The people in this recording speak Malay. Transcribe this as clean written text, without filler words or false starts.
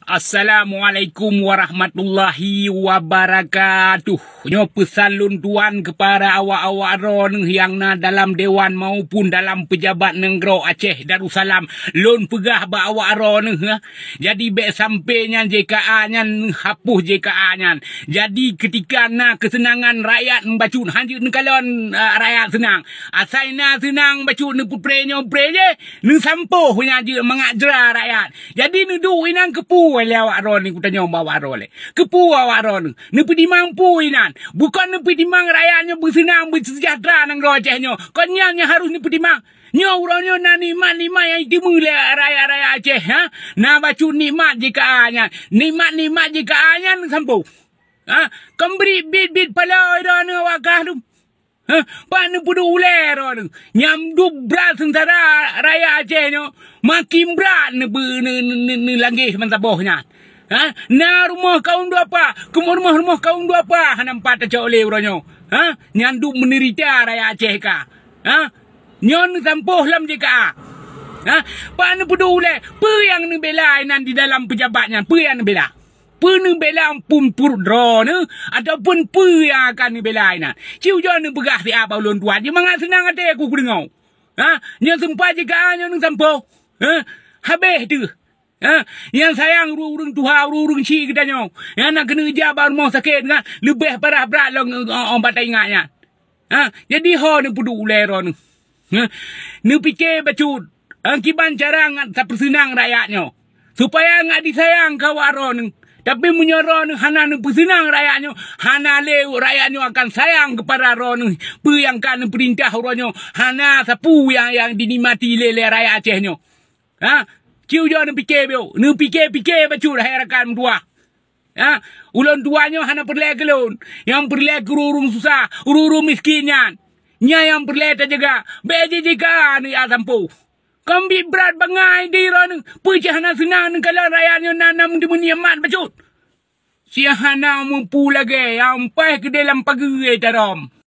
Assalamualaikum warahmatullahi wabarakatuh. Nyo pesalun tuan kepada awak-awak ron yang na dalam dewan maupun dalam pejabat negara Aceh Darussalam lon pegah ba awak ron ha. Jadi be sampainya JKA nyan hapus JKA nyan. Jadi ketika na kesenangan rakyat membacut hanjut nekalon rakyat senang. Asaina senang bacut ne putrenya preje ne sampoh nya je mengajra rakyat. Jadi ne du inang kepu le awak ron ni kutanya bawa ron le. Kepu awak ron. Ne pedi mampu inan. Bukan ne pedi mang rakyatnya bersenang bersejahtera nang Acehnya. Konyanya harus ne pedi mang. Nyo uronyo na nikmat yang dimulai rakyat-rakyat Aceh ha. Na bacu nikmat JKA nya. Nikmat JKA nya sampo. Ha, kemberi bid pala ira ne wakah tu. Ha, pa ne pudu ule ron. Nyam du berat sentara rakyat Aceh nyo. Makin berat ne langgih mensabohnya. Ha, na rumah kaum dua apa? Rumah kaum dua apa? Nampak tak oleh uronyo. Ha, nyandu menderita rakyat Aceh ka. Ha, nyon sampoh lam JKA. Ha, pa ne pudu ule. Pe yang ne bela nan di dalam pejabatnya? Pe yang ne bela? Penu bela pun purdro ne ataupun pu yang akan ni bela ina ciu jo ne begah si apa ulun tuan dia mangat senang ate aku kudengau ha nya sempat jika nya nang sampo ha habis tu ha yang sayang urung tuha urung ci kedanyo yang nak kena jabar mau sakit ngah lebih parah berat long on batai ngaknya ha jadi ho ne pudu lero ne ha ne fikir bacut kiban cara ngat sapersenang rakyatnya supaya ngat disayang kawaron. Tapi menyorong hana nu pesenang rakyatnya, hana leu rakyatnya akan sayang kepada ron pu yang kan perintah ronyo, hana sapu yang dinikmati lele rakyat Acehnya. Ha, ciu jo nu fikir bio, nu fikir bacur harakan dua. Ha, ulun tuanya hana perlek kelon, yang perlek urung susah, urung miskinnya. Nya yang perlek terjaga, beje jika ni asampu. Kambi berat bangai di ron pecahana senang kalau rakyatnya nanam di meniamat bacut. Si hana mampu lagi yang pai ke dalam pagi tarom.